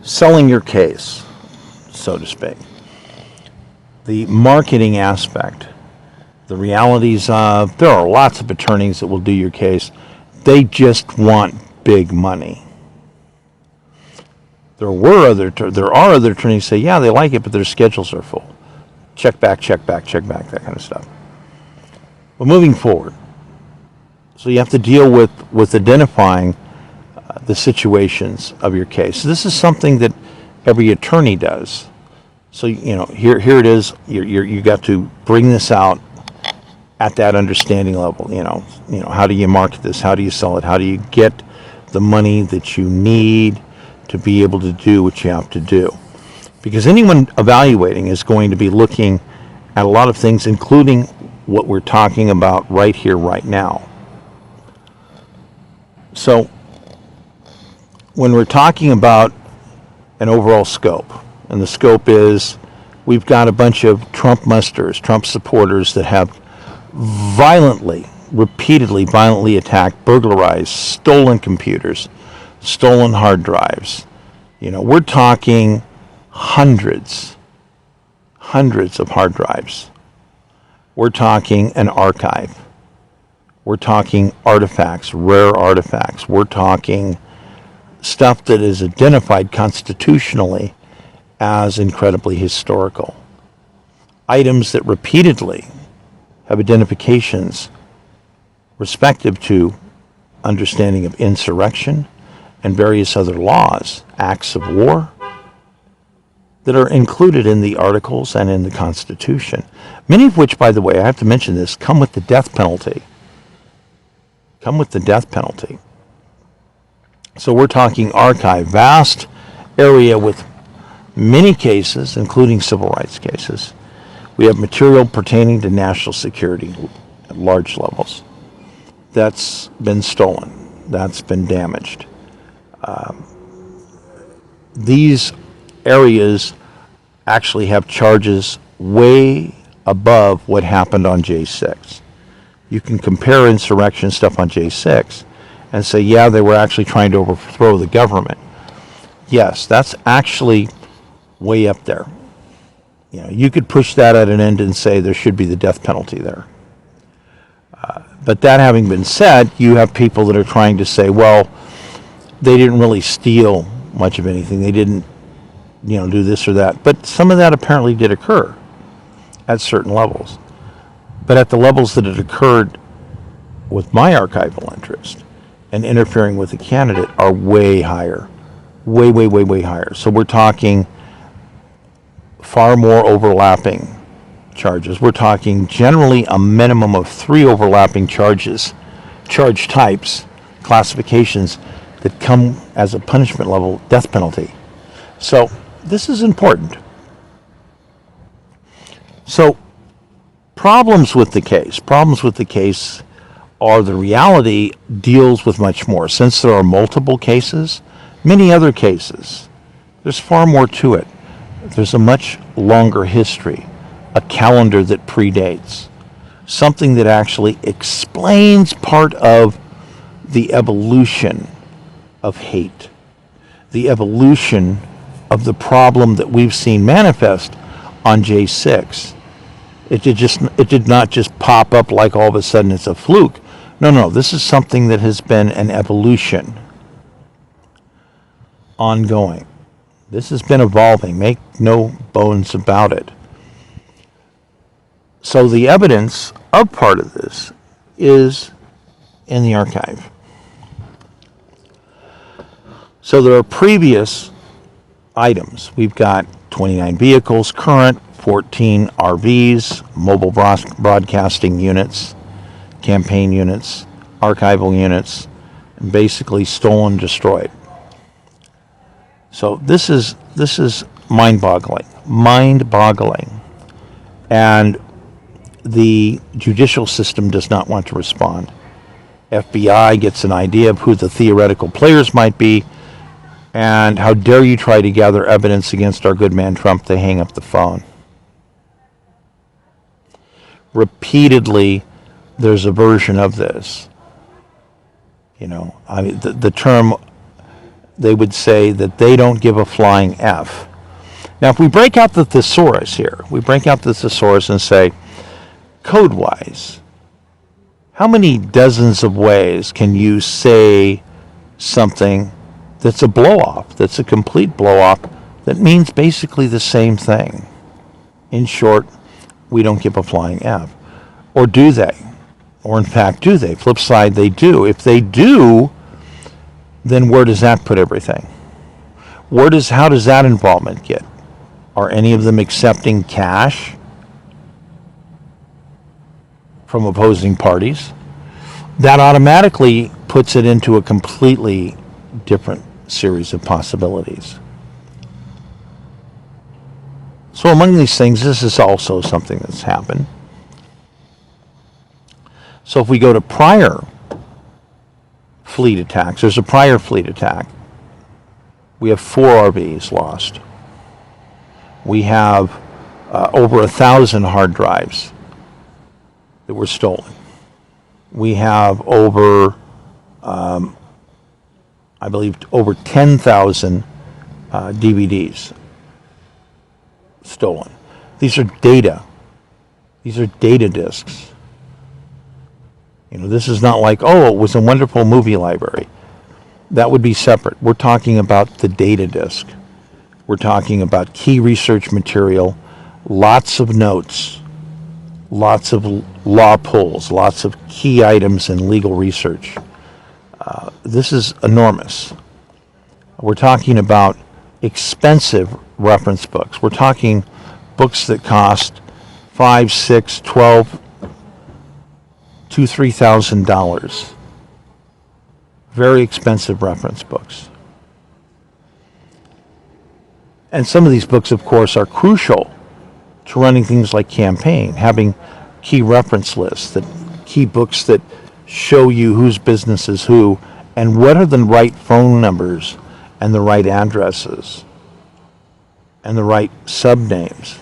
selling your case, so to speak. The marketing aspect, the realities of, there are lots of attorneys that will do your case. They just want big money. There are other attorneys who say, yeah, they like it, but their schedules are full. Check back, that kind of stuff. But moving forward, so you have to deal with identifying the situations of your case. This is something that every attorney does. So, here it is. You got to bring this out at that understanding level. How do you market this? How do you sell it? How do you get the money that you need to be able to do what you have to do? Because anyone evaluating is going to be looking at a lot of things, including what we're talking about right here, right now. So, when we're talking about an overall scope, and the scope is we've got a bunch of Trump musters, Trump supporters that have repeatedly violently attacked, burglarized, stolen computers, stolen hard drives. We're talking hundreds of hard drives. We're talking an archive. We're talking artifacts, rare artifacts. We're talking stuff that is identified constitutionally as incredibly historical. Items that repeatedly have identifications respective to understanding of insurrection and various other laws, acts of war, that are included in the articles and in the Constitution. Many of which, by the way, I have to mention this, come with the death penalty. So we're talking archive, vast area with many cases, including civil rights cases. We have material pertaining to national security at large levels that's been stolen, that's been damaged. These areas actually have charges way above what happened on J6. You can compare insurrection stuff on J6 and say, yeah, they were actually trying to overthrow the government. Yes, that's actually way up there. You could push that at an end and say there should be the death penalty there. But that having been said, you have people that are trying to say, well, they didn't really steal much of anything. They didn't, do this or that. But some of that apparently did occur at certain levels. But at the levels that it occurred with my archival interest and interfering with the candidate are way higher. Way higher. So we're talking far more overlapping charges. We're talking generally a minimum of 3 overlapping charge types, classifications that come as a punishment level, death penalty. So this is important. So problems with the case are the reality deals with much more. Since there are multiple cases, many other cases, there's far more to it. There's a much longer history, a calendar that predates, something that actually explains part of the evolution of hate, the evolution of the problem that we've seen manifest on J6. It did not just pop up like all of a sudden it's a fluke. No, this is something that has been an evolution, ongoing. This has been evolving, make no bones about it. So the evidence of part of this is in the archive. So there are previous items. We've got 29 vehicles current, 14 RVs, mobile broadcasting units, campaign units, archival units, and basically stolen, destroyed. So this is mind-boggling, and the judicial system does not want to respond. FBI gets an idea of who the theoretical players might be, and how dare you try to gather evidence against our good man Trump? They hang up the phone. Repeatedly, there's a version of this. The term they would say that they don't give a flying F. Now, if we break out the thesaurus here, we break out the thesaurus and say, code-wise, how many dozens of ways can you say something that's a blow-off, that's a complete blow-off, that means basically the same thing? In short, we don't give a flying F. Or do they? Or in fact, do they? Flip side, they do. If they do, then where does that put everything? How does that involvement get? Are any of them accepting cash from opposing parties? That automatically puts it into a completely different series of possibilities. So among these things, this is also something that's happened. So if we go to prior fleet attacks, there's a prior fleet attack. We have 4 RVs lost. We have over 1,000 hard drives that were stolen. We have over, I believe, over 10,000 DVDs stolen. These are data. These are data discs. This is not like, oh, it was a wonderful movie library. That would be separate. We're talking about the data disk. We're talking about key research material, lots of notes, lots of law pulls, lots of key items in legal research. This is enormous. We're talking about expensive reference books. We're talking books that cost $5, $6, $12, $2,000, $3,000. Very expensive reference books. And some of these books, of course, are crucial to running things like campaign, having key reference lists, key books that show you whose business is who, and what are the right phone numbers and the right addresses and the right subnames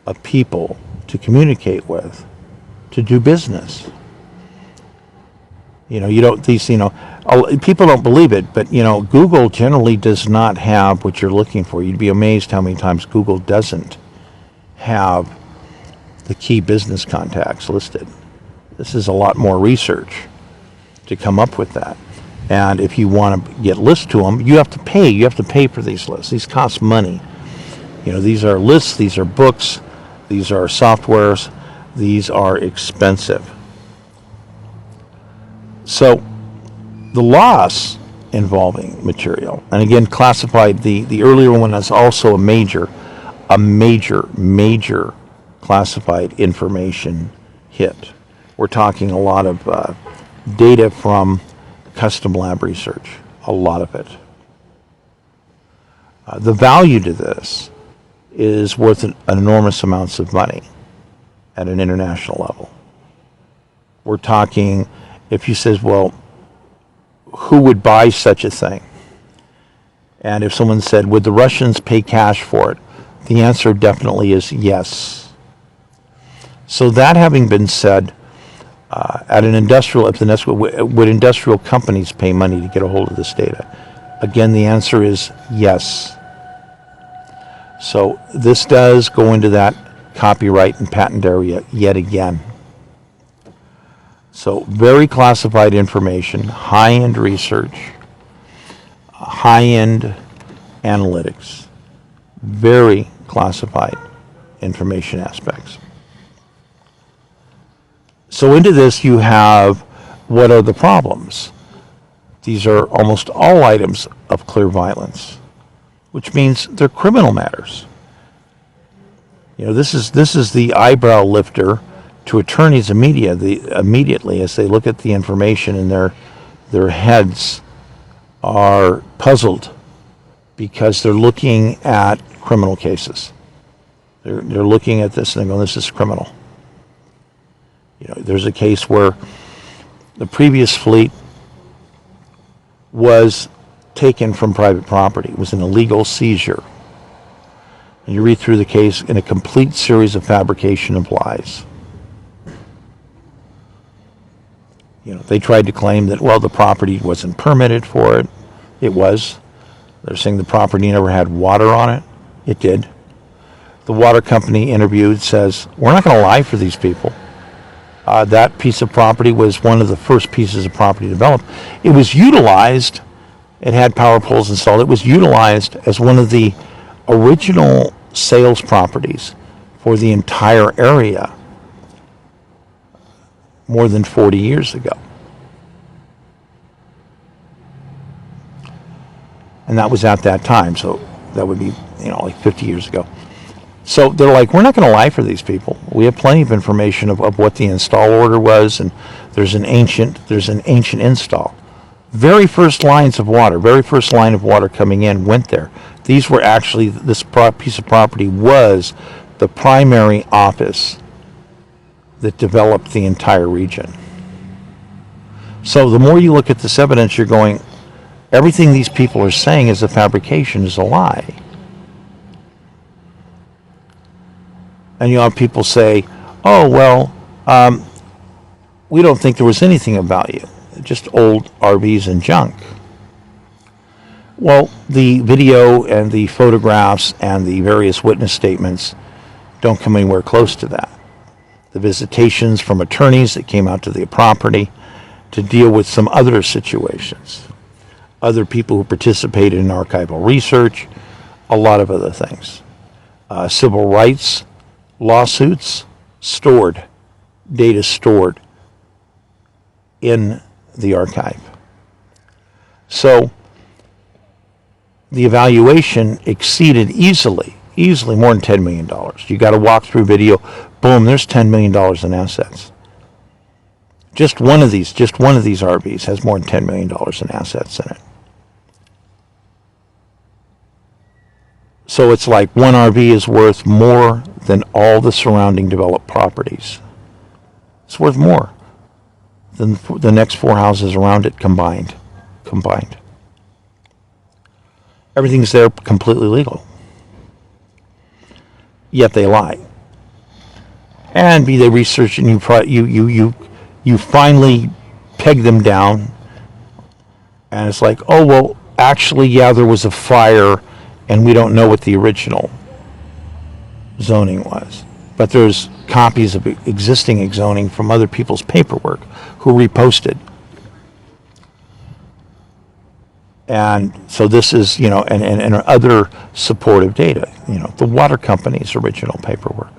of people to communicate with, to do business. People don't believe it, but Google generally does not have what you're looking for. You'd be amazed how many times Google doesn't have the key business contacts listed. This is a lot more research to come up with that. And if you want to get lists to them, you have to pay. You have to pay for these lists. These cost money. These are lists, these are books, these are softwares, these are expensive. So the loss involving material, and again, classified, the earlier one is also a major classified information hit. We're talking a lot of data from custom lab research, a lot of it. The value to this is worth enormous amounts of money at an international level. We're talking, if you says, well, who would buy such a thing? And if someone said, would the Russians pay cash for it? The answer definitely is yes. So that having been said, would industrial companies pay money to get a hold of this data? Again, the answer is yes. So this does go into that copyright and patent area yet again. So very classified information, high-end research, high-end analytics, very classified information aspects. So into this you have, what are the problems? These are almost all items of clear violence, which means they're criminal matters. This is the eyebrow lifter to attorneys immediately as they look at the information, and their heads are puzzled because they're looking at criminal cases. They're looking at this and they're going, this is criminal. There's a case where the previous fleet was taken from private property. It was an illegal seizure. And you read through the case in a complete series of fabrication of lies. They tried to claim that, well, the property wasn't permitted for it. It was. They're saying the property never had water on it. It did. The water company interviewed says, we're not going to lie for these people. That piece of property was one of the first pieces of property developed. It was utilized. It had power poles installed. It was utilized as one of the original sales properties for the entire area more than 40 years ago. And that was at that time, so that would be, like 50 years ago. So they're like, we're not going to lie for these people. We have plenty of information of what the install order was, and there's an ancient install. Very first line of water coming in went there. These were actually, this piece of property was the primary office that developed the entire region. So the more you look at this evidence, you're going, everything these people are saying is a fabrication, is a lie. And you have people say, oh, well, we don't think there was anything about you. Just old RVs and junk. Well, the video and the photographs and the various witness statements don't come anywhere close to that. The visitations from attorneys that came out to the property to deal with some other situations. Other people who participated in archival research, a lot of other things. Civil rights lawsuits, data stored in the archive. So the evaluation exceeded easily more than $10 million. You got a walkthrough video, boom, there's $10 million in assets. Just one of these RVs has more than $10 million in assets in it. So it's like one RV is worth more than all the surrounding developed properties. It's worth more than the next 4 houses around it combined. Everything's there completely legal. Yet they lie. And be they research and you finally peg them down, and it's like, oh, well, actually, yeah, there was a fire, and we don't know what the original zoning was. But there's copies of existing zoning from other people's paperwork who reposted. And so this is, and other supportive data, the water company's original paperwork.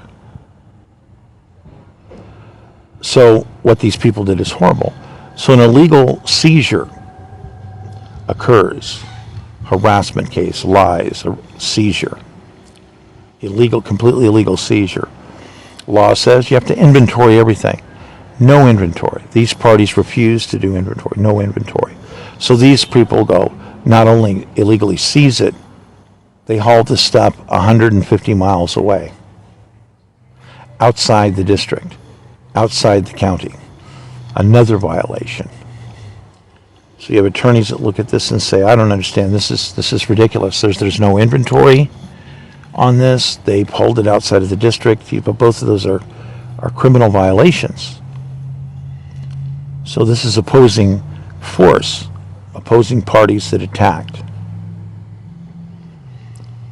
So what these people did is horrible. So an illegal seizure occurs. Harassment case, lies, a seizure. Completely illegal seizure. Law says you have to inventory everything. No inventory. These parties refuse to do inventory. No inventory. So these people go, not only illegally seize it, they haul the stuff 150 miles away. Outside the district. Outside the county. Another violation. So you have attorneys that look at this and say, I don't understand, this is ridiculous. There's no inventory on this. They pulled it outside of the district. But both of those are criminal violations. So this is opposing force, opposing parties that attacked.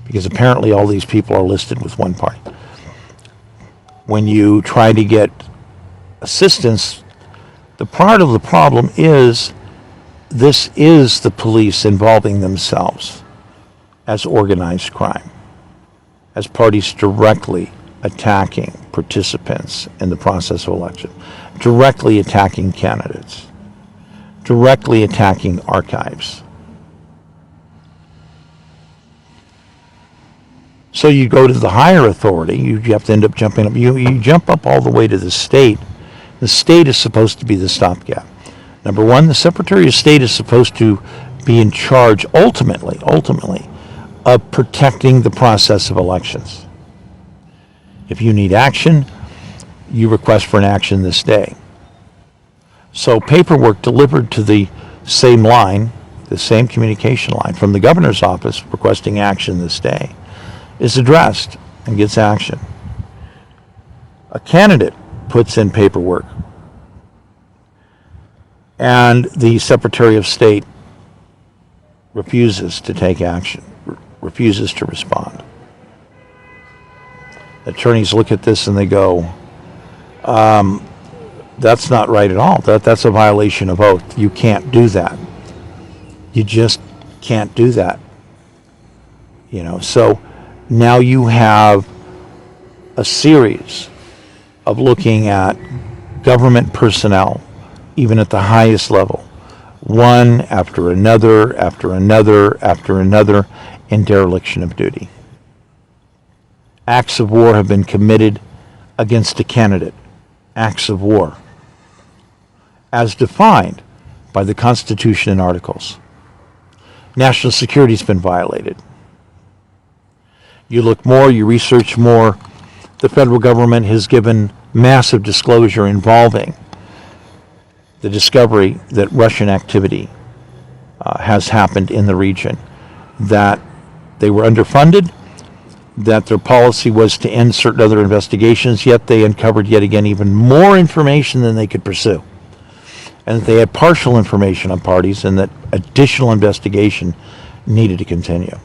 Because apparently all these people are listed with one party. When you try to get assistance, the part of the problem is this is the police involving themselves as organized crime, as parties directly attacking participants in the process of election, directly attacking candidates, directly attacking archives. So you go to the higher authority, you have to end up jumping up. You jump up all the way to the state. The state is supposed to be the stopgap. Number one, the Secretary of State is supposed to be in charge ultimately of protecting the process of elections. If you need action, you request for an action this day. So paperwork delivered to the same line, the same communication line from the governor's office requesting action this day is addressed and gets action. A candidate puts in paperwork and the Secretary of State refuses to take action, refuses to respond. Attorneys look at this and they go, that's not right at all. That's a violation of oath. You can't do that. You just can't do that. So now you have a series of looking at government personnel, even at the highest level, one after another, after another, after another, in dereliction of duty. Acts of war have been committed against a candidate. Acts of war, as defined by the Constitution and Articles. National security has been violated. You look more, you research more. The federal government has given massive disclosure involving the discovery that Russian activity has happened in the region, that they were underfunded, that their policy was to end certain other investigations, yet they uncovered yet again even more information than they could pursue, and that they had partial information on parties, and that additional investigation needed to continue,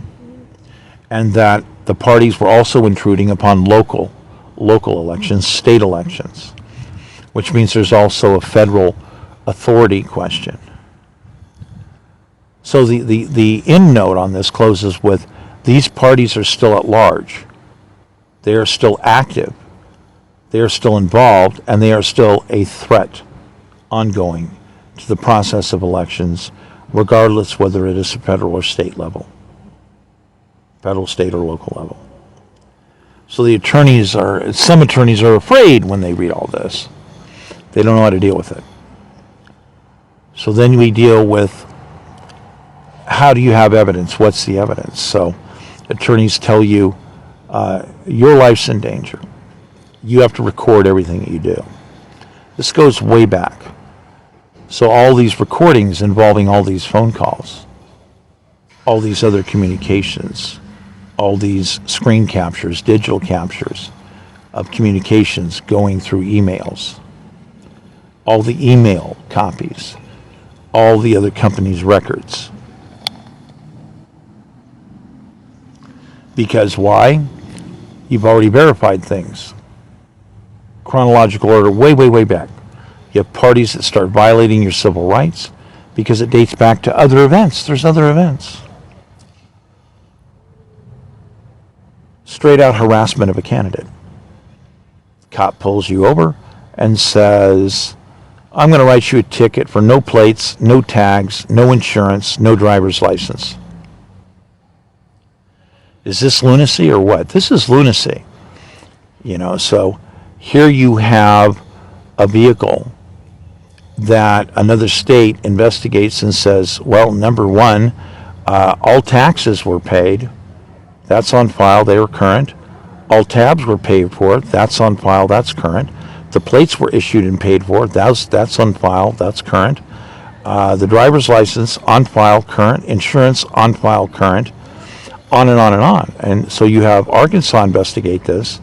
and that the parties were also intruding upon local elections, state elections, which means there's also a federal authority question. So the end note on this closes with, these parties are still at large. They are still active. They are still involved, and they are still a threat ongoing to the process of elections, regardless whether it is a federal or state level. Federal, state, or local level. So some attorneys are afraid when they read all this. They don't know how to deal with it. So then we deal with, how do you have evidence? What's the evidence? So attorneys tell you, your life's in danger. You have to record everything that you do. This goes way back. So all these recordings involving all these phone calls, all these other communications, all these screen captures, digital captures of communications going through emails, all the email copies, all the other companies' records. Because why? You've already verified things. Chronological order, way, way, way back. You have parties that start violating your civil rights because it dates back to other events. There's other events. Straight out harassment of a candidate. Cop pulls you over and says, I'm going to write you a ticket for no plates, no tags, no insurance, no driver's license. Is this lunacy or what? This is lunacy. So here you have a vehicle that another state investigates and says, well, number one, all taxes were paid. That's on file. They were current. All tabs were paid for. That's on file. That's current. The plates were issued and paid for. That's on file. That's current. The driver's license on file, current. Insurance on file, current. On and on and on. And so you have Arkansas investigate this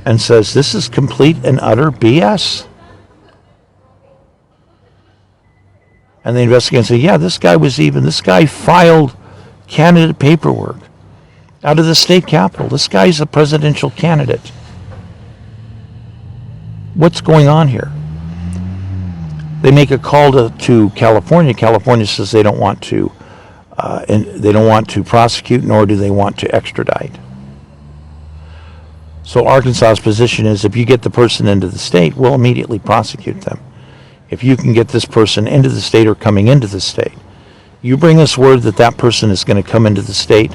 and says this is complete and utter BS. And they investigate and say, yeah, this guy filed candidate paperwork out of the state capitol. This guy's a presidential candidate. What's going on here? They make a call to California. California says they don't want to prosecute, nor do they want to extradite. So Arkansas's position is, if you get the person into the state, we'll immediately prosecute them. If you can get this person into the state or coming into the state, you bring us word that that person is going to come into the state,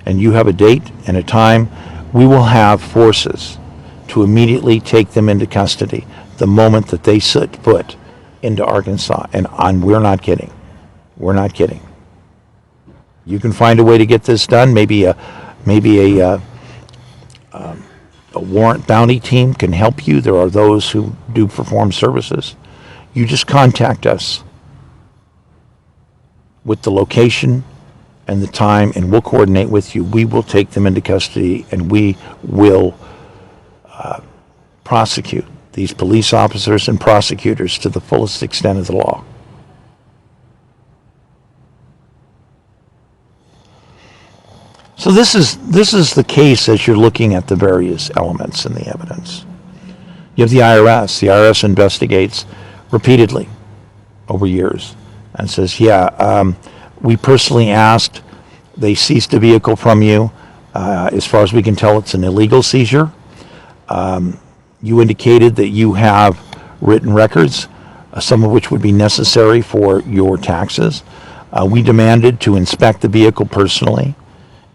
and you have a date and a time, we will have forces to immediately take them into custody the moment that they set foot into Arkansas. And we're not kidding. We're not kidding. You can find a way to get this done. Maybe a warrant bounty team can help you. There are those who do perform services. You just contact us with the location and the time, and we'll coordinate with you. We will take them into custody, and we will prosecute these police officers and prosecutors to the fullest extent of the law. So this is the case as you're looking at the various elements in the evidence. You have the IRS. The IRS investigates repeatedly over years and says, we personally asked, they seized a vehicle from you. As far as we can tell, it's an illegal seizure. You indicated that you have written records, some of which would be necessary for your taxes. We demanded to inspect the vehicle personally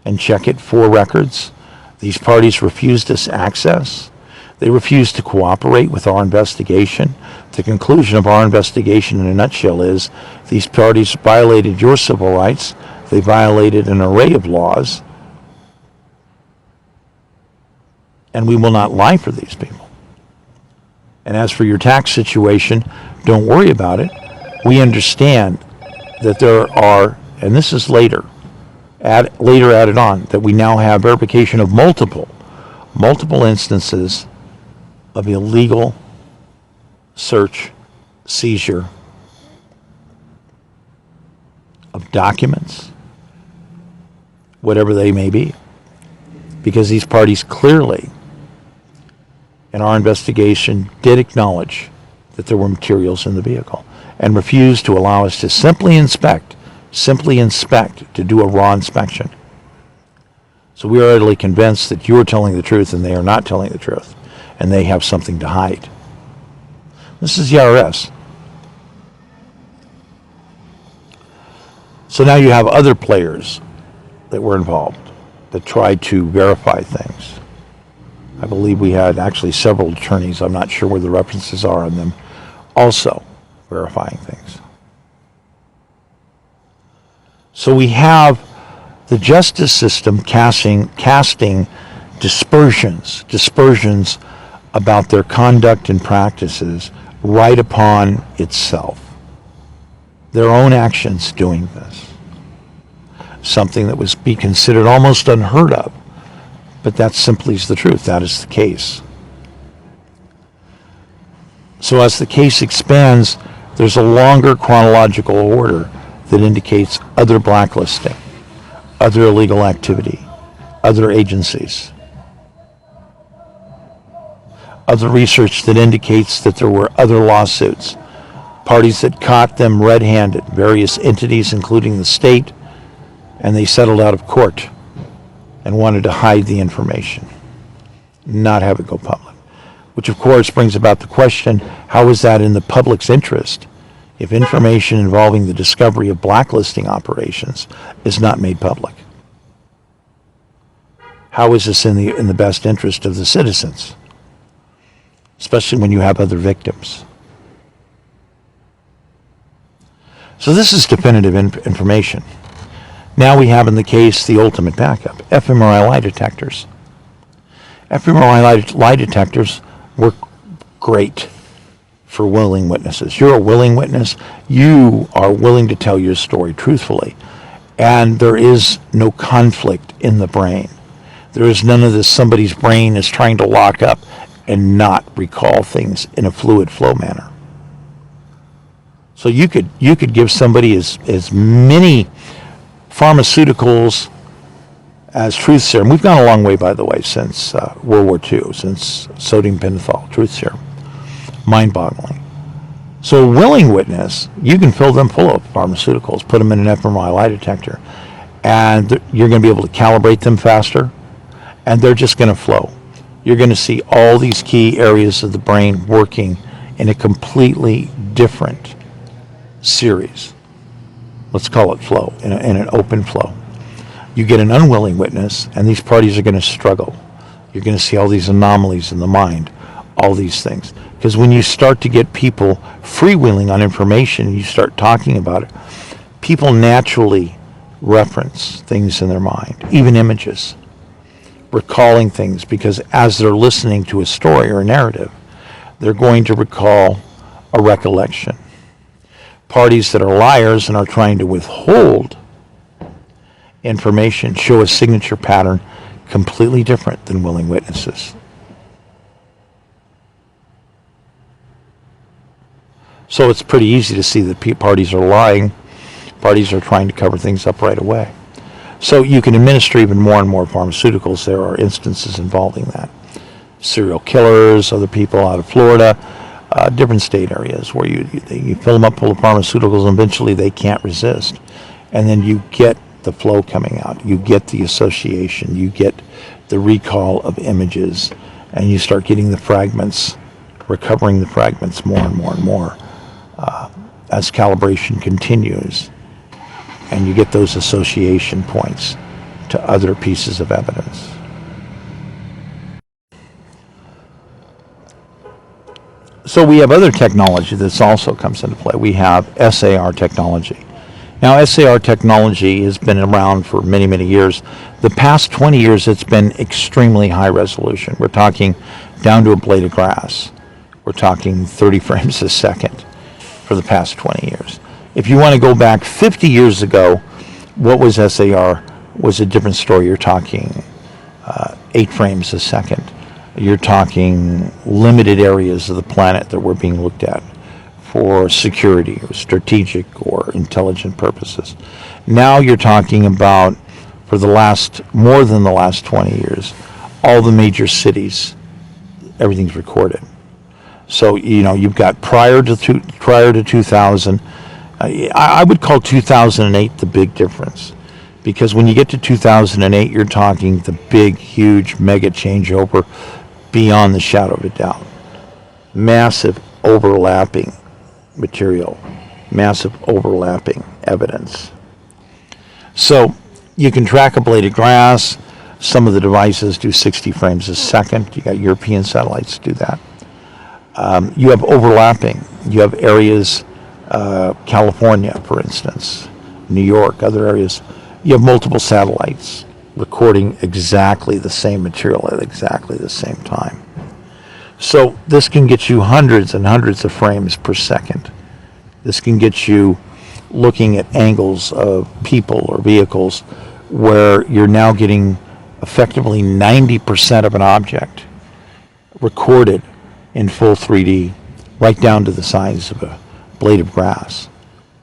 and check it for records. These parties refused us access. They refused to cooperate with our investigation. The conclusion of our investigation in a nutshell is these parties violated your civil rights. They violated an array of laws. And we will not lie for these people. And as for your tax situation, don't worry about it. We understand that there are, and this is later added on, that we now have verification of multiple instances of illegal search, seizure of documents, whatever they may be, because these parties clearly, in our investigation, did acknowledge that there were materials in the vehicle and refused to allow us to simply inspect, to do a raw inspection. So we are utterly convinced that you are telling the truth and they are not telling the truth, and they have something to hide. This is the IRS. So now you have other players that were involved that tried to verify things. I believe we had actually several attorneys, I'm not sure where the references are on them, also verifying things. So we have the justice system casting dispersions about their conduct and practices right upon itself. Their own actions doing this. Something that was be considered almost unheard of. But that simply is the truth. That is the case. So as the case expands, there's a longer chronological order that indicates other blacklisting, other illegal activity, other agencies, other research that indicates that there were other lawsuits, parties that caught them red-handed, various entities including the state, and they settled out of court and wanted to hide the information, not have it go public. Which of course brings about the question, how is that in the public's interest if information involving the discovery of blacklisting operations is not made public? How is this in the best interest of the citizens, especially when you have other victims? So this is definitive information. Now we have in the case the ultimate backup, fMRI lie detectors. fMRI lie detectors work great for willing witnesses. You're a willing witness. You are willing to tell your story truthfully. And there is no conflict in the brain. There is none of this somebody's brain is trying to lock up and not recall things in a fluid flow manner. So you could give somebody as many pharmaceuticals as truth serum. We've gone a long way, by the way, since World War II, since sodium pentothal, truth serum. Mind-boggling. So a willing witness, you can fill them full of pharmaceuticals, put them in an fMRI lie detector, and you're going to be able to calibrate them faster, and they're just going to flow. You're going to see all these key areas of the brain working in a completely different series. Let's call it flow, in an open flow. You get an unwilling witness, and these parties are going to struggle. You're going to see all these anomalies in the mind, all these things. Because when you start to get people freewheeling on information, you start talking about it, people naturally reference things in their mind, even images, recalling things, because as they're listening to a story or a narrative, they're going to recall a recollection. Parties that are liars and are trying to withhold information show a signature pattern completely different than willing witnesses. So it's pretty easy to see that parties are lying. Parties are trying to cover things up right away. So you can administer even more and more pharmaceuticals. There are instances involving that. Serial killers, other people out of Florida, different state areas where you fill them up full of pharmaceuticals and eventually they can't resist. And then you get the flow coming out. You get the association. You get the recall of images. And you start getting the fragments, recovering the fragments more and more and more as calibration continues. And you get those association points to other pieces of evidence. So we have other technology that also comes into play. We have SAR technology. Now, SAR technology has been around for many, many years. The past 20 years, it's been extremely high resolution. We're talking down to a blade of grass. We're talking 30 frames a second for the past 20 years. If you want to go back 50 years ago, what was SAR was a different story. You're talking 8 frames a second. You're talking limited areas of the planet that were being looked at for security or strategic or intelligent purposes. Now you're talking about, for more than the last 20 years, all the major cities, everything's recorded. So, you've got prior to 2000, I would call 2008 the big difference. Because when you get to 2008, you're talking the big, huge, mega changeover beyond the shadow of a doubt. Massive overlapping material, massive overlapping evidence. So you can track a blade of grass. Some of the devices do 60 frames a second. You got European satellites do that. You have overlapping. You have areas, California, for instance, New York, other areas. You have multiple satellites recording exactly the same material at exactly the same time. So this can get you hundreds and hundreds of frames per second. This can get you looking at angles of people or vehicles where you're now getting effectively 90% of an object recorded in full 3D, right down to the size of a blade of grass.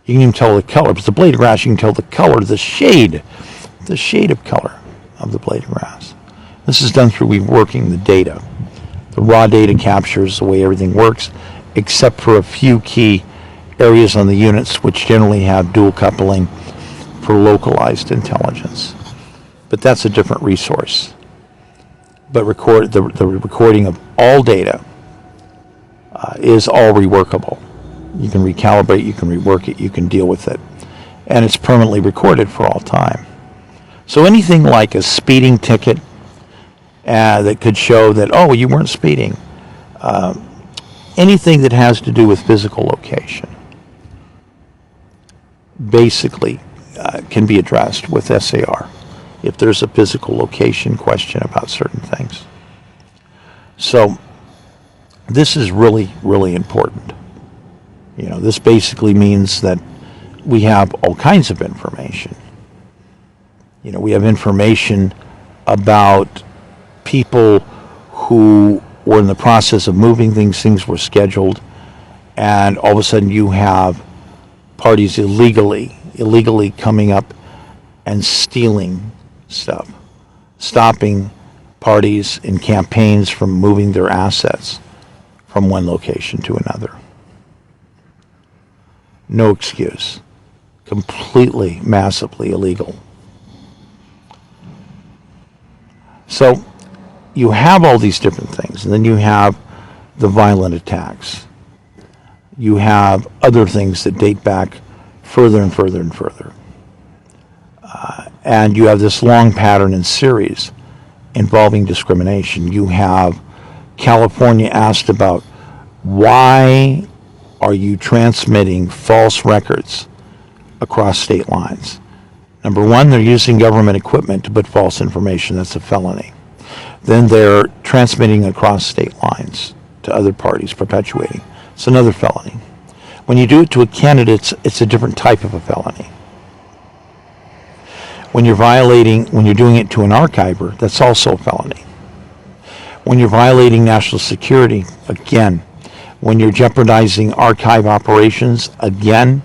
You can even tell the color. If it's a blade of grass, you can tell the color, the shade of color of the blade of grass. This is done through reworking the data. The raw data captures the way everything works, except for a few key areas on the units which generally have dual coupling for localized intelligence. But that's a different resource. But the recording of all data is all reworkable. You can recalibrate, you can rework it, you can deal with it. And it's permanently recorded for all time. So anything like a speeding ticket that could show that, oh, you weren't speeding. Anything that has to do with physical location basically can be addressed with SAR if there's a physical location question about certain things. So this is really, really important. This basically means that we have all kinds of information. We have information about people who were in the process of moving things. Things were scheduled, and all of a sudden you have parties illegally coming up and stealing stuff, stopping parties in campaigns from moving their assets from one location to another. No excuse. Completely, massively illegal. So you have all these different things, and then you have the violent attacks. You have other things that date back further and further and further. And you have this long pattern and series involving discrimination. You have California asked about, why are you transmitting false records across state lines? Number one, they're using government equipment to put false information. That's a felony. Then they're transmitting across state lines to other parties, perpetuating. It's another felony. When you do it to a candidate, it's a different type of a felony. When you're doing it to an archiver, that's also a felony. When you're violating national security, again. When you're jeopardizing archive operations, again.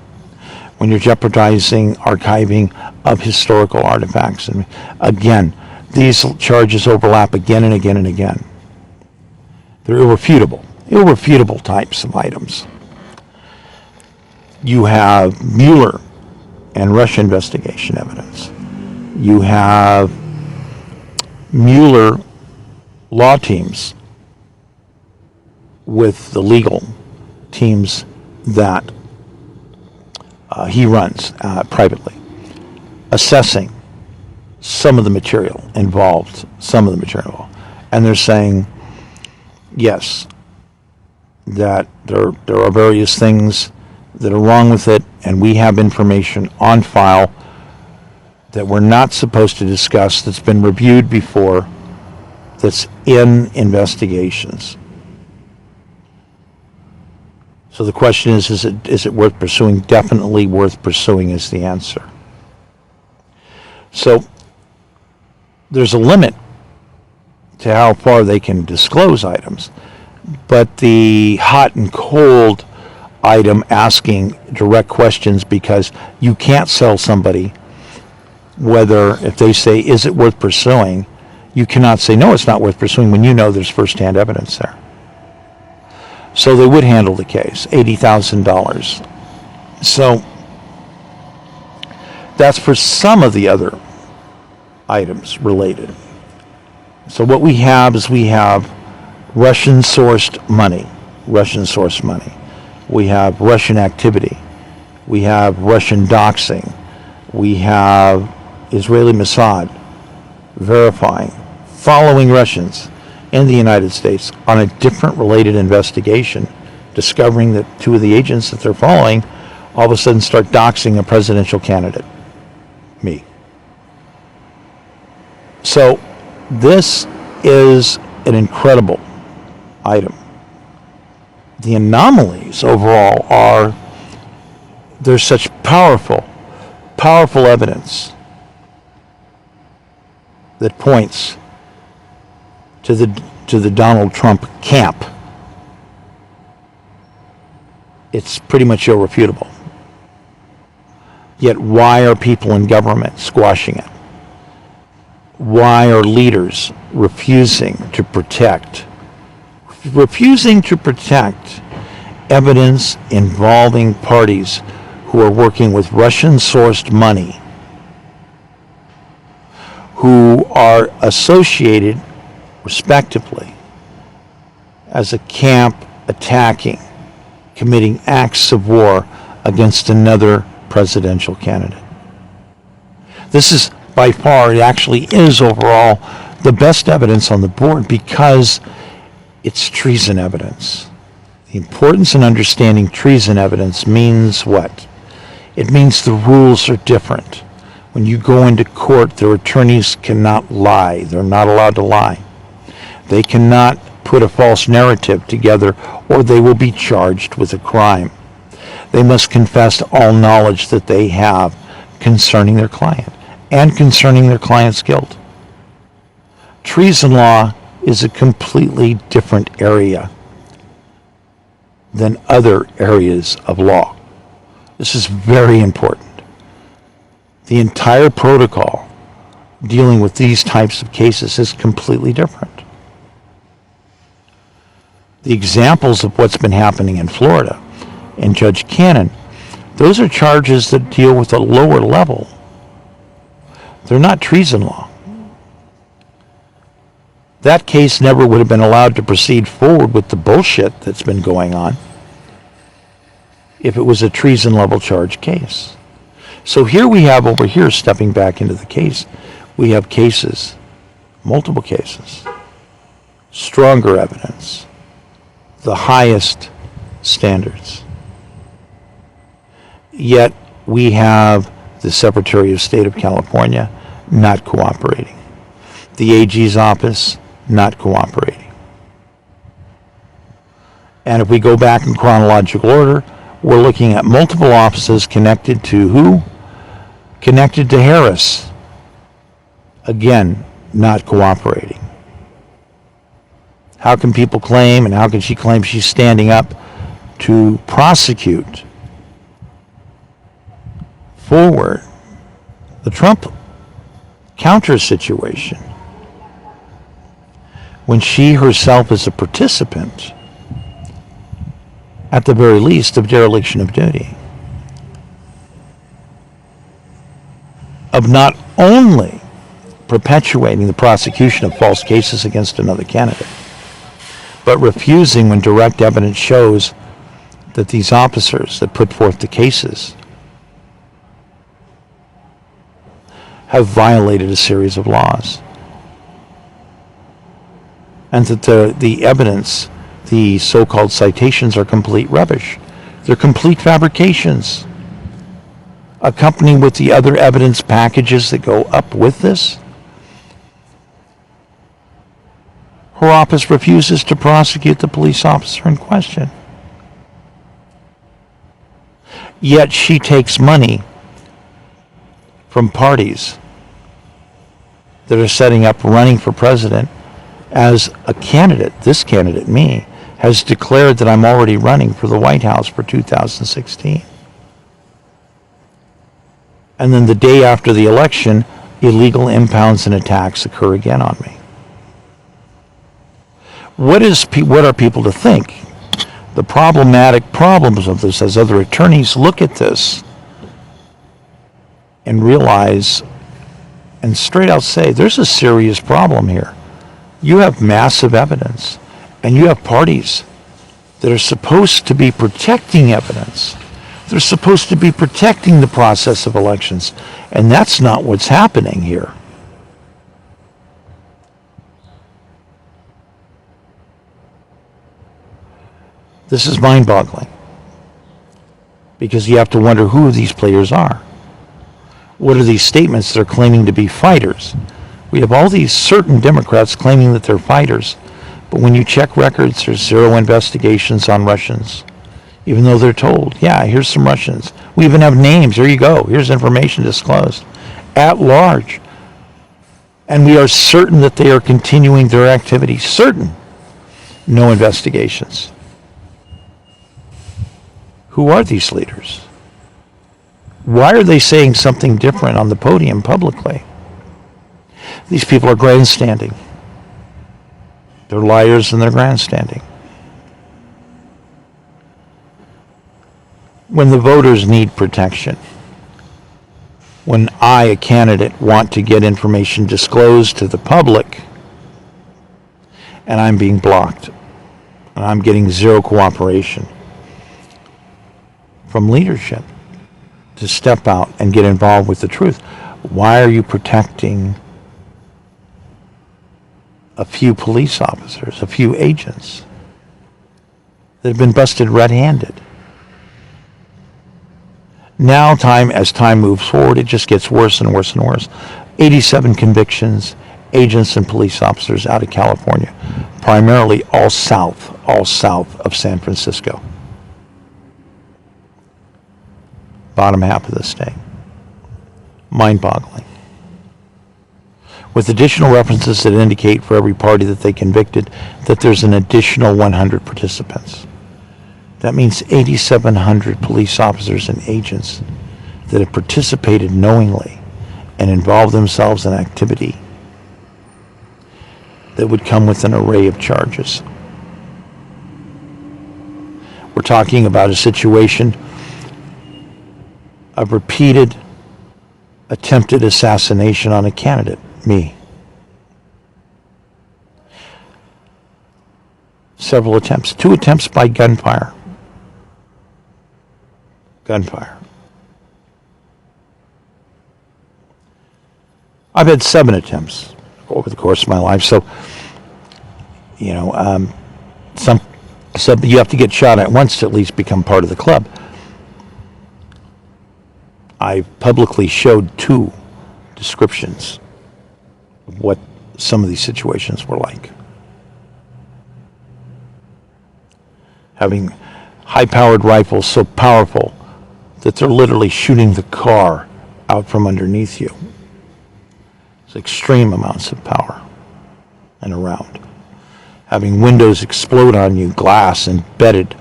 when you're jeopardizing archiving of historical artifacts. And again, these charges overlap again and again and again. They're irrefutable types of items. You have Mueller and Russia investigation evidence. You have Mueller law teams with the legal teams that he runs privately, assessing some of the material involved, and they're saying, yes, that there are various things that are wrong with it, and we have information on file that we're not supposed to discuss, that's been reviewed before, that's in investigations. So the question is it worth pursuing? Definitely worth pursuing is the answer. So there's a limit to how far they can disclose items, but the hot and cold item asking direct questions, because you can't sell somebody whether, if they say, is it worth pursuing, you cannot say, no, it's not worth pursuing, when you know there's firsthand evidence there. So they would handle the case, $80,000. So that's for some of the other items related. So what we have is Russian-sourced money. We have Russian activity. We have Russian doxing. We have Israeli Mossad verifying, following Russians in the United States on a different related investigation, discovering that two of the agents that they're following all of a sudden start doxing a presidential candidate, me. So this is an incredible item. The anomalies overall are, there's such powerful evidence that points to the Donald Trump camp. It's pretty much irrefutable. Yet why are people in government squashing it? Why are leaders refusing to protect evidence involving parties who are working with Russian-sourced money, who are associated, respectively, as a camp attacking, committing acts of war against another presidential candidate? This is by far, it actually is overall the best evidence on the board, because it's treason evidence. The importance in understanding treason evidence means what? It means the rules are different. When you go into court, their attorneys cannot lie. They're not allowed to lie. They cannot put a false narrative together, or they will be charged with a crime. They must confess all knowledge that they have concerning their client and concerning their client's guilt. Treason law is a completely different area than other areas of law. This is very important. The entire protocol dealing with these types of cases is completely different. The examples of what's been happening in Florida and Judge Cannon, those are charges that deal with a lower level. They're not treason law. That case never would have been allowed to proceed forward with the bullshit that's been going on if it was a treason level charge case. So here we have over here, stepping back into the case, we have cases, multiple cases, stronger evidence, the highest standards. Yet we have the Secretary of State of California not cooperating. The AG's office not cooperating. And if we go back in chronological order, we're looking at multiple offices connected to who? Connected to Harris. Again, not cooperating. How can people claim, and how can she claim she's standing up to prosecute forward, the Trump counter situation, when she herself is a participant, at the very least, of dereliction of duty, of not only perpetuating the prosecution of false cases against another candidate, but refusing when direct evidence shows that these officers that put forth the cases have violated a series of laws. And that the evidence, the so-called citations, are complete rubbish. They're complete fabrications. Accompanied with the other evidence packages that go up with this, her office refuses to prosecute the police officer in question. Yet she takes money from parties that are setting up running for president as a candidate. This candidate, me, has declared that I'm already running for the White House for 2016. And then the day after the election, illegal impounds and attacks occur again on me. What are people to think? The problematic problems of this, as other attorneys look at this and realize and straight out say, there's a serious problem here. You have massive evidence, and you have parties that are supposed to be protecting evidence. They're supposed to be protecting the process of elections, and that's not what's happening here. This is mind-boggling, because you have to wonder who these players are. What are these statements they're claiming to be fighters? We have all these certain Democrats claiming that they're fighters, but when you check records, there's zero investigations on Russians, even though they're told, yeah, here's some Russians. We even have names. Here you go. Here's information disclosed at large. And we are certain that they are continuing their activity. Certain. No investigations. Who are these leaders? Why are they saying something different on the podium publicly? These people are grandstanding. They're liars and they're grandstanding. When the voters need protection, when I, a candidate, want to get information disclosed to the public, and I'm being blocked, and I'm getting zero cooperation from leadership to step out and get involved with the truth. Why are you protecting a few police officers, a few agents that have been busted red-handed? Now, as time moves forward, it just gets worse and worse and worse. 87 convictions, agents and police officers out of California, primarily all south of San Francisco. Bottom half of the state. Mind-boggling. With additional references that indicate for every party that they convicted that there's an additional 100 participants. That means 8,700 police officers and agents that have participated knowingly and involved themselves in activity that would come with an array of charges. We're talking about a situation of repeated attempted assassination on a candidate, me. Several attempts, 2 attempts by gunfire. I've had 7 attempts over the course of my life, so you have to get shot at once to at least become part of the club. I publicly showed 2 descriptions of what some of these situations were like. Having high-powered rifles so powerful that they're literally shooting the car out from underneath you. It's extreme amounts of power and around. Having windows explode on you, glass embedded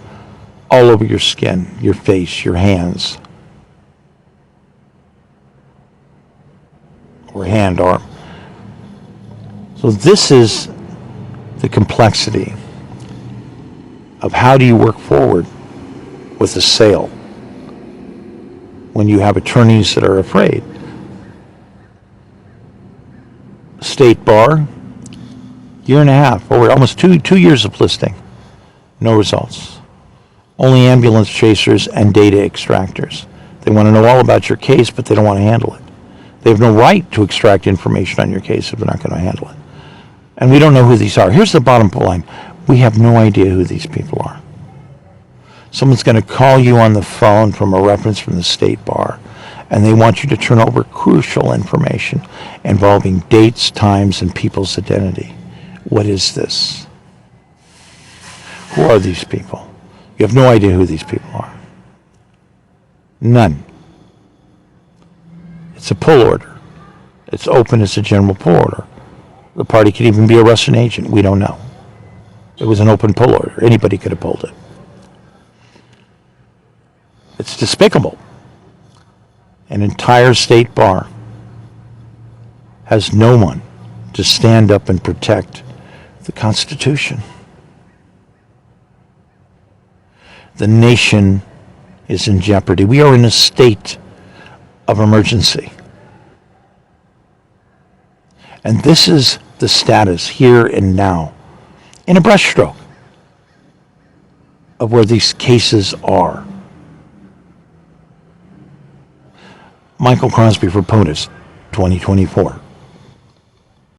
all over your skin, your face, your hands. hand, arm. So this is the complexity of how do you work forward with a sale when you have attorneys that are afraid. State bar, year and a half, over almost two years of listing, no results. Only ambulance chasers and data extractors. They want to know all about your case, but they don't want to handle it. They have no right to extract information on your case if they're not going to handle it. And we don't know who these are. Here's the bottom line. We have no idea who these people are. Someone's going to call you on the phone from a reference from the state bar, and they want you to turn over crucial information involving dates, times, and people's identity. What is this? Who are these people? You have no idea who these people are. None. It's a pull order. It's open as a general pull order. The party could even be a Russian agent. We don't know. It was an open pull order. Anybody could have pulled it. It's despicable. An entire state bar has no one to stand up and protect the Constitution. The nation is in jeopardy. We are in a state of emergency. And this is the status here and now, in a brushstroke, of where these cases are. Michael Crosby for POTUS 2024.